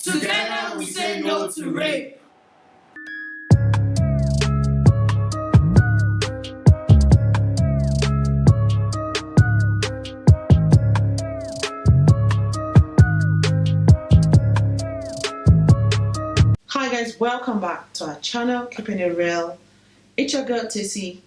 Together we say no to rape. Hi guys, welcome back to our channel, Keeping It Real. It's your girl Tissy,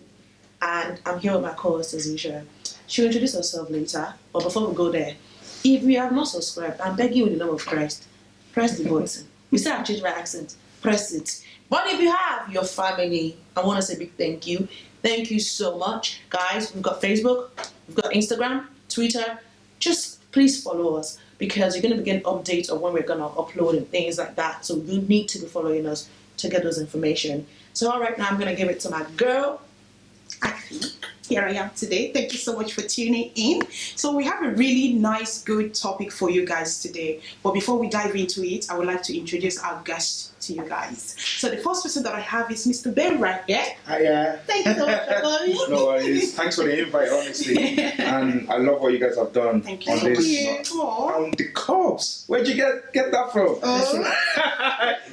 and I'm here with my co-host as usual. She'll introduce herself later, but before we go there, if you have not subscribed, I'm begging you in the name of Christ, press the button. You say I've changed my accent, press it. But if you have your family, I want to say a big thank you. Thank you so much. Guys, we've got Facebook, we've got Instagram, Twitter. Just please follow us, because you're going to be getting updates of when we're going to upload and things like that. So you need to be following us to get those information. So all right, now I'm going to give it to my girl. Here I am today. Thank you so much for tuning in. So we have a really nice, good topic for you guys today. But before we dive into it, I would like to introduce our guest to you guys. So the first person that I have is Mr. Ben right here. Hiya. Thank you so much for coming. No worries. Thanks for the invite, honestly. And I love what you guys have done Thank you on so this. much. On the cups. Where'd you get that from?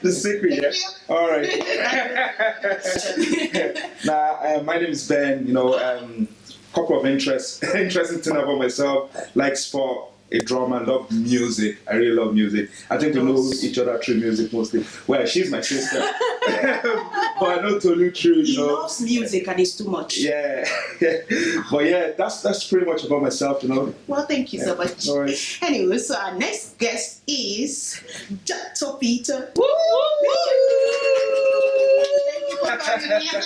The secret, yeah? All right. My name is Ben. Couple of interesting things about myself. Like sport, a drummer, love music. I really love music. I think we know each other through music mostly. Well, she's my sister. But I know Tolu through, He loves music and it's too much. Yeah. But yeah, that's pretty much about myself, Well, thank you so much. No worries. Anyway, so our next guest is Dr. Peter. Woo, woo, woo. Thank you for coming here.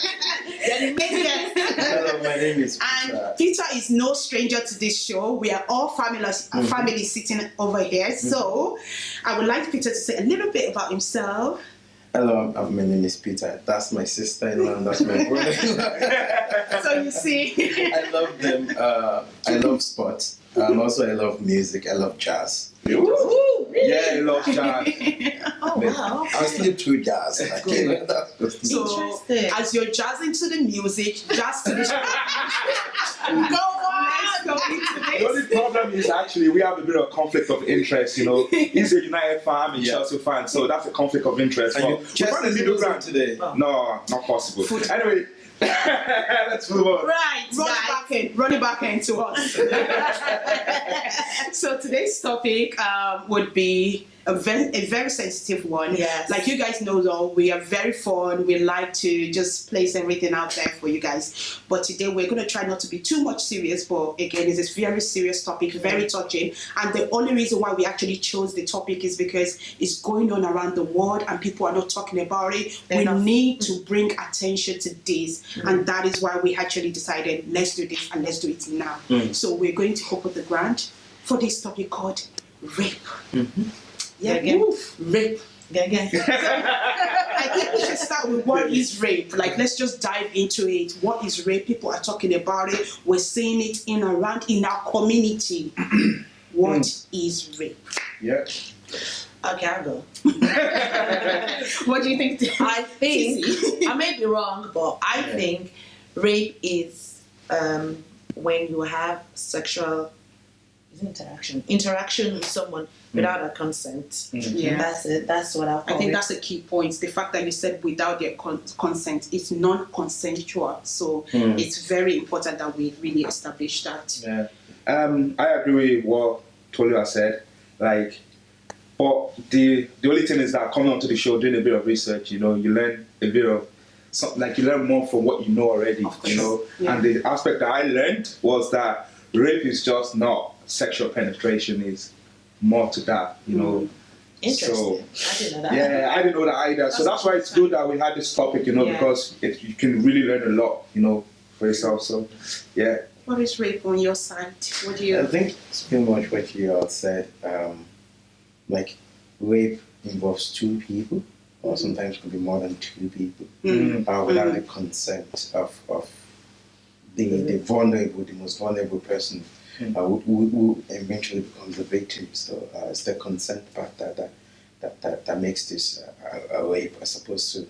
You're the main guest. Hello, my name is And Peter is no stranger to this show. We are all family sitting over here. So I would like Peter to say a little bit about himself. Hello, my name is Peter. That's my sister-in-law and that's my brother. So you see. I love them. I love sports. And also I love music. I love jazz. Woo, really? Yeah, I love jazz. Oh wow. I sleep through jazz. Okay. So Interesting. as you're jazzing to the music, jazz to the go on. Let's go into The only problem is actually we have a bit of conflict of interest, He's a United fan, I'm a Chelsea fan, so that's a conflict of interest. And But you we found a middle ground today. No, not possible. Anyway, let's move on. Right, run it back into us. So today's topic would be a very sensitive one. Yes. Like you guys know, though, we are very fun. We like to just place everything out there for you guys. But today we're going to try not to be too much serious. But again, it's a very serious topic, very touching. And the only reason why we actually chose the topic is because it's going on around the world and people are not talking about it. We need to bring attention to this. And that is why we actually decided, let's do this and let's do it now. So we're going to open the ground for this topic called rape. Yeah, Rape. Again. I think we should start with what is rape. Like, let's just dive into it. What is rape? People are talking about it. We're seeing it in our community. What is rape? Yeah. Okay, I'll go. What do you think? I think, I may be wrong, but I think rape is when you have sexual interaction with someone without a consent. Yeah. That's it. That's what I'll call I think it. that's a key point. The fact that you said without their consent, it's non-consensual. So it's very important that we really establish that. Yeah. I agree with what Tolu has said. But the only thing is that coming onto the show, doing a bit of research, you learn a bit of something, you learn more from what you know already, Yeah. And the aspect that I learned was that rape is just not sexual penetration, is more to that, Interesting. So, I didn't know that. yeah, I didn't know that either. So that's why it's good that we had this topic, because you can really learn a lot, for yourself. So, yeah. What is rape on your side? What do you... I think it's pretty much what you all said. Rape involves two people, or sometimes could be more than two people, without the consent of the vulnerable, the most vulnerable person, who eventually becomes the victim. So it's the consent part that makes this a rape, as opposed to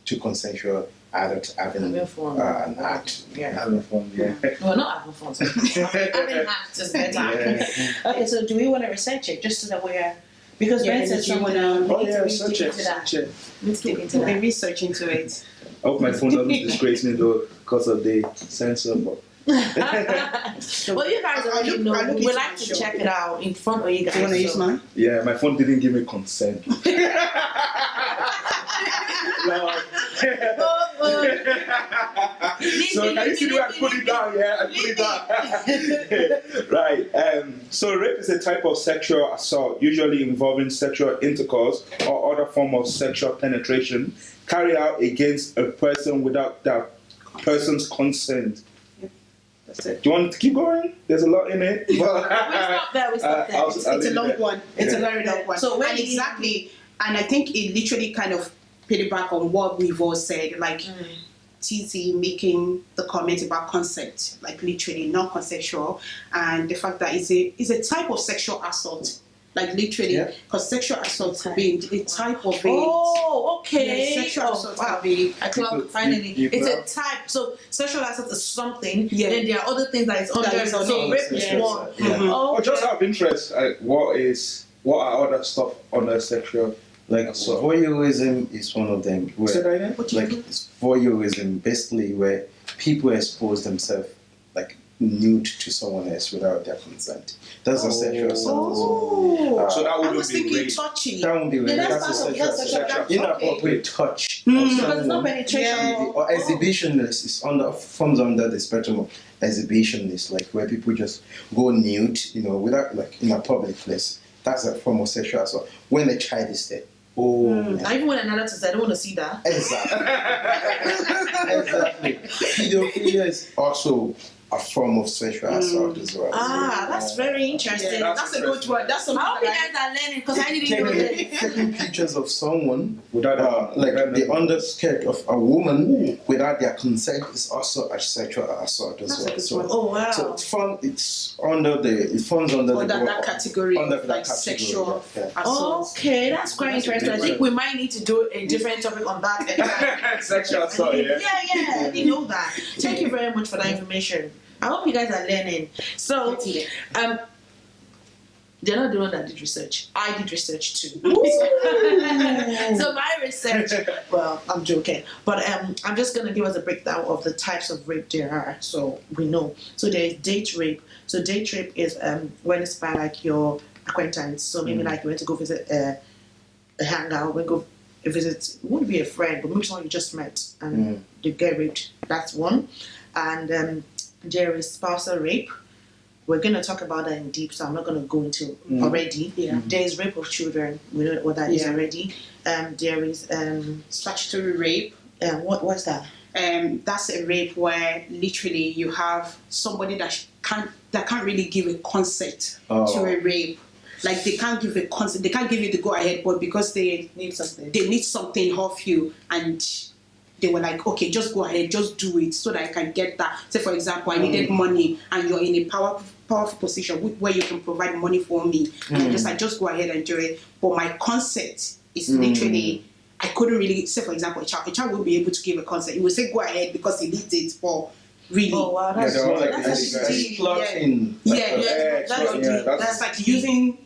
two consensual adults having an act. Having fun, yeah. Well, not having fun. Having act is better. Okay, so do we want to research it just so that we're Because Yeah, Ben said do you something. wanna- Oh yeah, we search dig it, into that. search it. Let's dig into We'll be that. research into it. I hope my phone doesn't disgrace me though because of the sensor. But Well, you guys I'll already look- know. I'll look We into like my to show. check it out in front of you guys. Do you want to use so- mine? yeah, my phone didn't give me consent. Lord. So can you see the way I put it down? Yeah, I put it down. Right. So rape is a type of sexual assault, usually involving sexual intercourse or other form of sexual penetration, carried out against a person without that person's consent. That's it. Do you want to keep going? There's a lot in it. We stop there. We stop there. I'll It's leave a it long there. one. It's a very long one. So when and you- exactly, and I think it literally kind of piggyback on what we've all said, like TZ making the comment about consent, like literally non-consensual, and the fact that it's a type of sexual assault, like literally, Yeah. because sexual assault could be a type of it. Oh, okay. Yeah, sexual assault wow. could be. I clocked You- finally. you It's a clocked. type. So sexual assault is something. Yeah. Then there are other things that is under. That is So under rape is yeah. one. Yeah. Oh, Oh, just out of interest, what are other stuff under sexual? Like Assault. voyeurism is one of them. Say Where, that again? like it's voyeurism, basically where people expose themselves like nude to someone else without their consent. That's a sexual assault. as well. Oh, So that I wouldn't was be thinking rape. touchy. That won't be rape. Yeah, That's a part of- sexual that's assault. sexual- Inappropriate touch Mm. of because it's not someone. penetration. Yeah. Or exhibitionist is falls under the spectrum of exhibitionist, like where people just go nude, without like in a public place. That's a form of sexual assault when a child is there. Oh. Now, even when another says, I don't want to see that. Exactly. Pedophilia is also a form of sexual assault as well. Ah, that's very interesting. Yeah, That's that's a good interesting. one. That's something I hope you that guys are learning because I didn't know that. Taking pictures of someone Without like the underskirt of a woman without their consent is also a sexual assault as That's a well. good So, one. Oh, wow. so it falls under under the that category under of that like category, sexual yeah. assault. Okay, that's quite That's a interesting. I big think we might need to do a different topic on that. Sexual assault, yeah. I didn't know that. Thank you very much for that information. I hope you guys are learning. So, they're not the one that did research. I did research too. So my research, well, I'm joking, but I'm just gonna give us a breakdown of the types of rape there are, so we know. So there is date rape. So date rape is when it's by like your acquaintance. So maybe like you went to go visit a hangout, we go visit. It wouldn't be a friend, but maybe someone you just met and they get raped. That's one. And there is spousal rape. We're going to talk about that in deep, so I'm not going to go into already. Yeah. There is rape of children. We know what that is Yeah. already. There is Statutory rape. what's that? That's a rape where literally you have somebody that can't really give a consent to a rape. Like they can't give a consent. They can't give you the go ahead, but because they Need something. need something off you, and they were like, okay, just go ahead, just do it so that I can get that. Say, for example, I needed money and you're in a powerful position where you can provide money for me. And I just go ahead and do it. But my consent is literally, I couldn't really, say, for example, a child won't be able to give a consent. He will say, go ahead because he needs it, but really. Oh, wow, that's, they're all like that's this, actually guys. Plotting. That's like using.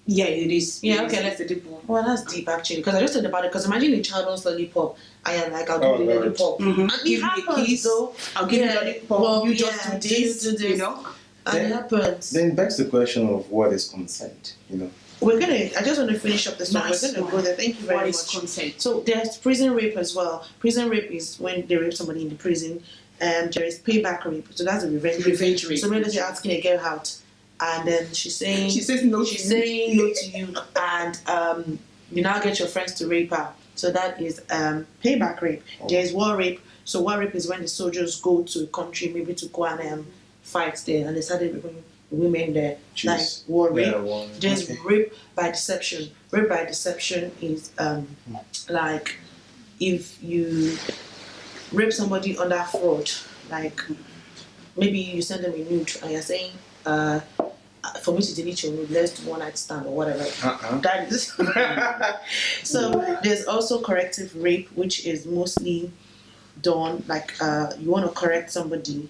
Yeah, it is. Yeah, It okay, is. let's do deep one. Well, that's deep actually, because I just thought about it. Because imagine a child wants lollipop, and you're like, I'll give Oh, you the Lord. lollipop. Mhm. And Give it me a happens, kiss. though. I'll give you Yeah. the lollipop. Well, You just yeah, do this, do this. you know. And it happens. Then begs the question of what is consent, I just want to finish up this one. Nice We're going to one. go there. Thank you very What much. is consent? So there's prison rape as well. Prison rape is when they rape somebody in the prison. There is payback rape. So that's a revenge rape. Revenge rape. So maybe you're asking a girl out, and then she's saying She says no. she's saying no to you, and you now get your friends to rape her. So that is payback rape. There is war rape. So war rape is when the soldiers go to a country maybe to go and fight there, and they started raping women there. That's war rape. There's rape by deception. Rape by deception is like if you rape somebody under fraud, like maybe you send them a nude and you're saying, for me to delete your nude, let's do one night stand or whatever. That is. So there's also corrective rape, which is mostly done like you want to correct somebody,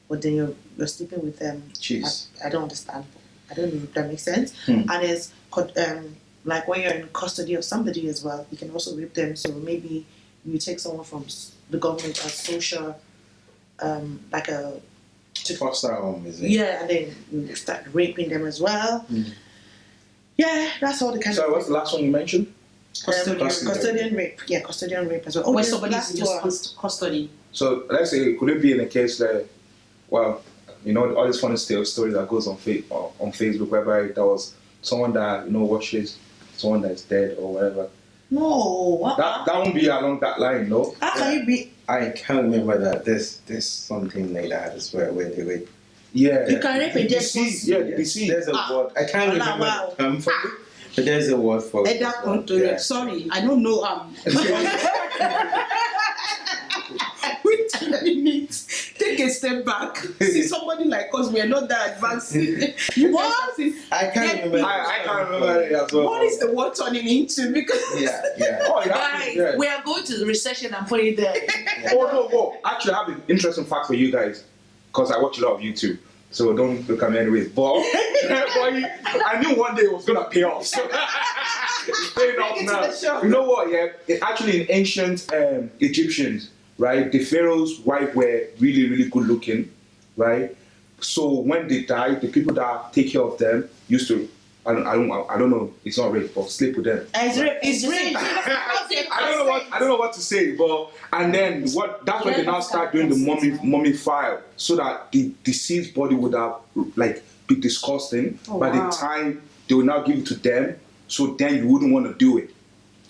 but then you're sleeping with them. Jeez. I don't understand. I don't know if that makes sense. Hmm. And there's like when you're in custody of somebody as well, you can also rape them. So maybe you take someone from the government as social, like a foster home, is it? yeah, and then you start raping them as well. Yeah, that's all the kind So of. what's the last one you mentioned? Custodian rape. Yeah, custodian rape as well. When the somebody last is one. just custody. So let's say, could it be in a case that, well, you know, all these funny stories that goes on Facebook, whereby there was someone that, you know, watches someone that's dead or whatever. No, That won't be along that line, no? how can you be? I can't remember that. There's something like that as well where they rape. Yeah. You can rape a dead Deceased, yeah, deceased. There's a word. I can't remember wow. the term for it, but there's a word for it. Yeah. Sorry, I don't know. Wait a minute. Take a step back. See somebody like us. We are not that advanced. What? I can't remember. I can't remember it as well. What is the word turning into? Because Yeah. Oh, yeah. Guys, Yeah. we are going to the recession and put it there. Oh, no. Actually, I have an interesting fact for you guys, because I watch a lot of YouTube. So don't look at me anyways. But I knew one day it was going to pay off. So it's paying off now. You know what, yeah? Actually, in ancient Egyptians, right, the pharaoh's wife were really, really good looking, right? So when they died, the people that take care of them used to, I don't know, it's not rape, but sleep with them. It's rape. I don't know what to say, but and then that's when they now start doing the mummy file, so that the deceased body would have like be disgusting. By the time they will now give it to them, so then you wouldn't want to do it.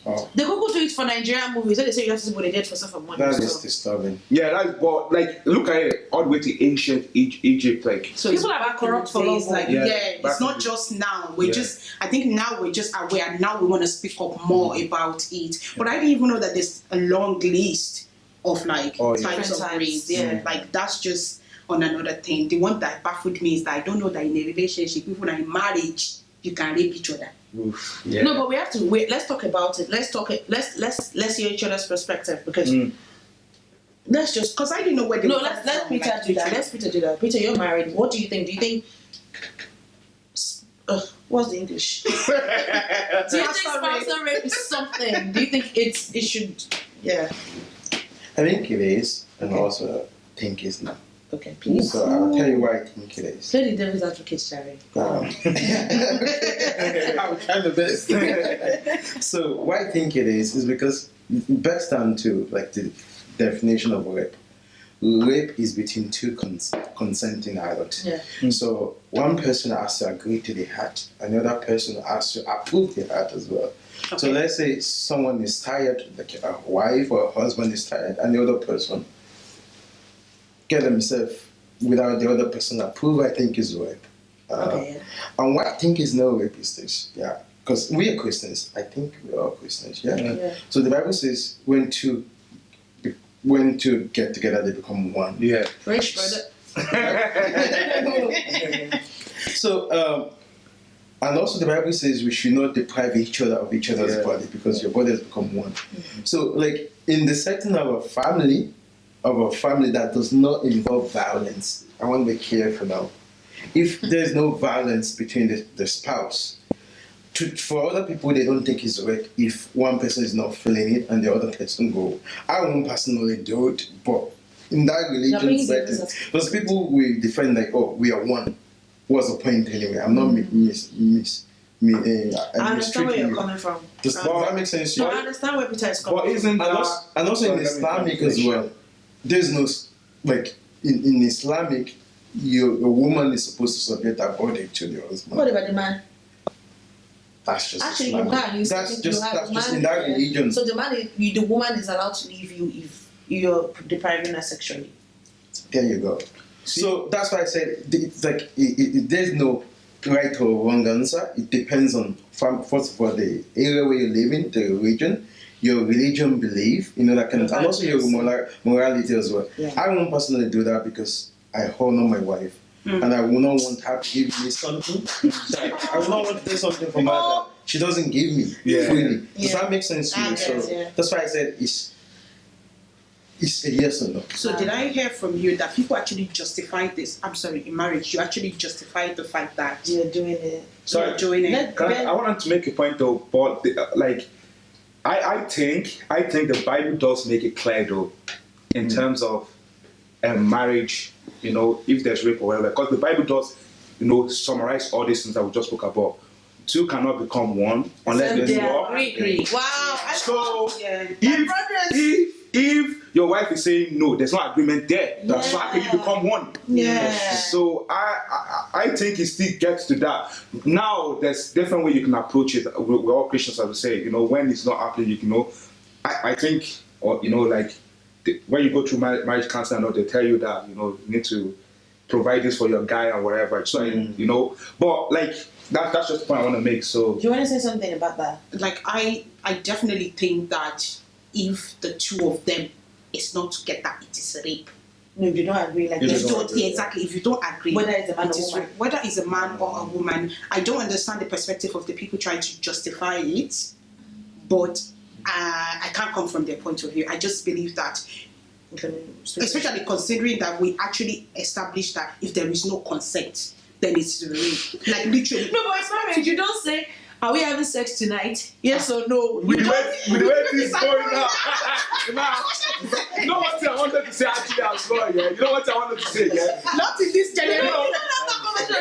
Oh, They go to it for Nigerian movies. They say you have to see what they did for money. that so. is disturbing. Yeah, that's but like look at it all the way to ancient Egypt, like. so People it's are back corrupt for in the long. days, like Yeah, yeah, back it's not in the- just now. We're Yeah. just. I think now we're just aware. Now we want to speak up more about it. But I didn't even know that there's a long list of like types Different of types, rape. yeah. Like that's just on another thing. The one that baffled me is that I don't know that in a relationship, even in marriage, you can rape each other. Oof. Yeah. No, but we have to wait. Let's talk about it. Let's hear each other's perspective because let's just. Because I didn't know where they No, were let coming from, Peter like, do that. Let's Peter do that. Peter, you're married. What do you think? Do you think? What's the English? Do you think spousal rape is something? Do you think it should? Yeah. I think it is, and also I think it's not. Okay, please. So I'll tell you why I think it is. Play the devil's advocate, Shari. I'm trying the best. So why I think it is because it breaks down to like the definition of rape. Rape is between two consenting adults. Yeah. So one person has to agree to the act, another person has to approve the act as well. Okay. So let's say someone is tired, like a wife or a husband is tired, and the other person get themselves without the other person approve, I think is rape. Okay. Yeah. And what I think is no rape is this, yeah. Because we are Christians. I think we are Christians, yeah? Yeah. So So the Bible says when two get together, they become one. Yeah. Rich brother. So, and also the Bible says we should not deprive each other of each other's body because your body has become one. So, like in the setting of a family that does not involve violence, I want to be careful now. If there's no violence between the spouse, for other people, they don't think it's rape if one person is not feeling it and the other person go. I won't personally do it, but in that religion setting, those people will defend like, oh, we are one. What's the point anyway? I'm not I understand where you're coming from. Does that make sense? No, I understand where Peter is coming But isn't that And also in Islamic as well, there's no like in Islamic, a woman is supposed to submit her body to the husband. What about the man? That's just Actually, Islamic. you can. That's just in that religion. So the woman is allowed to leave you if you're depriving her sexually. There you go. So that's why I said it's like there's no right or wrong answer. It depends on first of all the area where you live in, the religion, your religion belief, that kind of, and also your morality as well. Yeah. I won't personally do that because I honor my wife. And I will not want her to give me something. I will not want to do something for her that she doesn't give me freely. Does that make sense to you? So that's why I said It's a yes or no. So did I hear from you that people actually justify this? I'm sorry, in marriage, you actually justify the fact that You're doing it. Sorry, you're doing it. I wanted to make a point though, but I think the Bible does make it clear though, in terms of marriage, if there's rape or whatever, because the Bible does, summarize all these things that we just spoke about. Two cannot become one unless there's war. Wow. So Yeah. if your wife is saying no, there's no agreement there. That's why can you become one? Yeah. So I think it still gets to that. Now there's different way you can approach it. We're all Christians, as we say. When it's not happening, I think, or when you go through marriage counseling, they tell you that you need to provide this for your guy or whatever. So but that's just the point I want to make. So Do you want to say something about that? Like I definitely think that if the two of them is not together, it is rape. No, you don't agree. Like, You If you don't don't, agree. exactly. If you don't agree, whether it's a man it or is woman. rape. Whether it's a man or a woman, I don't understand the perspective of the people trying to justify it, but I can't come from their point of view. I just believe that, especially considering that we actually established that if there is no consent, then it's rape. Like literally. No, but it's marriage. You don't say, "Are we having sex tonight?" Yes or no. with the way this is It's going now, you know what I wanted to say actually as well, yeah? You know what I wanted to say, yeah? Not in this generation.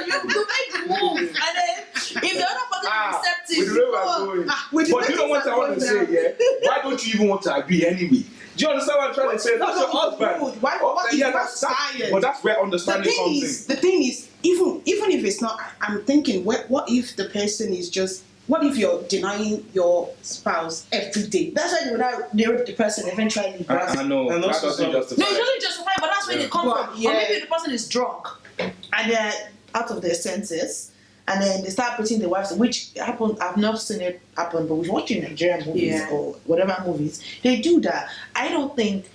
You make the move, and then if the other person is receptive, with the way we're going. with the But way you know what things I are want to going say, yeah? Why don't you even want to agree anyway? Do you understand what I'm trying to say? That's your husband. Why? What if Yeah, you're that's tired? but that's where The understanding thing comes is, in. even if it's not, I'm thinking, what if the person is just, what if you're denying your spouse every day? that's why they rape the person eventually. I know. And That also doesn't some- justify. No, it doesn't justify, but that's where they come But, from. yeah. Or maybe the person is drunk and they're out of their senses, and then they start beating the wives, which happened. I've not seen it happen, but we're watching Nigerian movies Yeah. or whatever movies. They do that. I don't think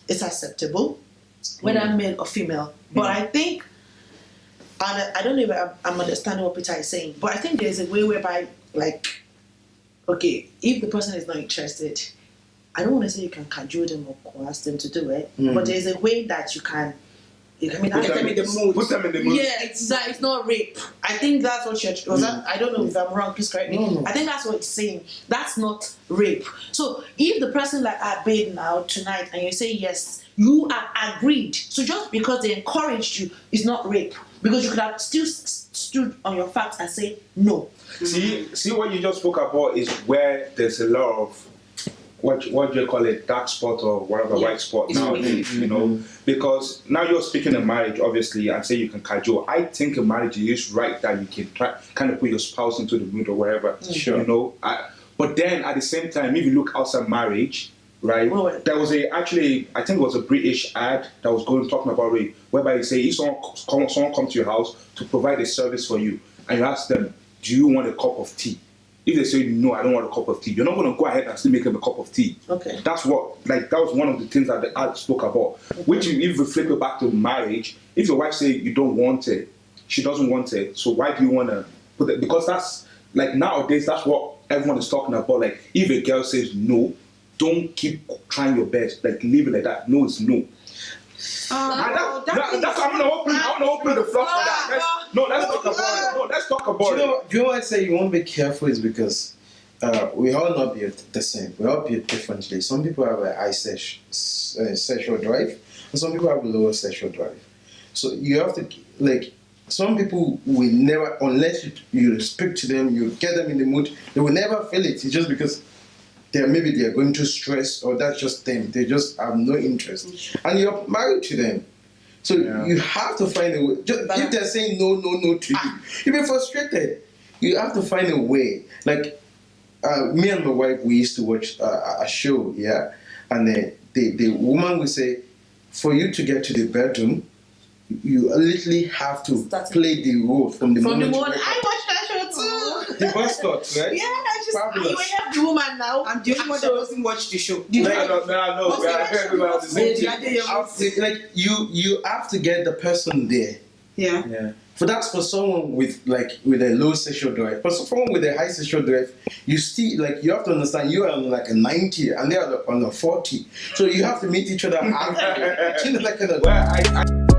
it's acceptable, whether male or female. But I think, and I don't know if I'm understanding what Peter is saying, but I think there's a way whereby, okay, if the person is not interested, I don't want to say you can cajole them or coerce them to do it, but there's a way that you can. Get them in the mood. Put them in the mood. Yeah, it's not rape. I think that's what you're. Was that? I don't know if I'm wrong. Please correct me. No. I think that's what it's saying. That's not rape. So if the person babe now tonight, and you say yes, you are agreed. So just because they encouraged you is not rape, because you could have still stood on your facts and say no. See what you just spoke about is where there's a lot of what do you call it, dark spot or whatever, white spot It's nowadays, because now you're speaking in marriage, obviously, and say you can cajole. I think in marriage it is right that you can try, kind of put your spouse into the mood or wherever, Sure. But then at the same time, if you look outside marriage, right, Right. there was I think it was a British ad that was talking about rape, whereby you say if someone comes to your house to provide a service for you, and you ask them, do you want a cup of tea? If they say no, I don't want a cup of tea, you're not going to go ahead and still make them a cup of tea. Okay. That's what, that was one of the things that the ad spoke about. Which, if you flip it back to marriage, if your wife say you don't want it, she doesn't want it, so why do you want to put it? Because that's, nowadays, that's what everyone is talking about. If a girl says no, don't keep trying your best. Leave it like that. No is no. And that's I'm gonna open the floor for that. Let's talk about it. Let's talk about it. Do you know why I say you want to be careful is because we all not built the same. We all built differently. Some people have a high sexual drive, and some people have a lower sexual drive. So you have to some people will never, unless you speak to them, you get them in the mood, they will never feel it. It's just because maybe they're going through stress, or that's just them. They just have no interest, and you're married to them. So you have to find a way. If they're saying no to you, you'll be frustrated. You have to find a way. Me and my wife, we used to watch a show, and the woman would say, for you to get to the bedroom, you literally have to play the role from the moment. I watched that show too. The bus thoughts, right? Yeah, Fabulous. you have the woman now. I'm the only one that doesn't watch the show. I know. You have to get the person there. Yeah. Yeah. For that's for someone with a low sexual drive. For someone with a high sexual drive, you have to understand you are on like a 90 and they are on a 40. So you have to meet each other halfway. Well,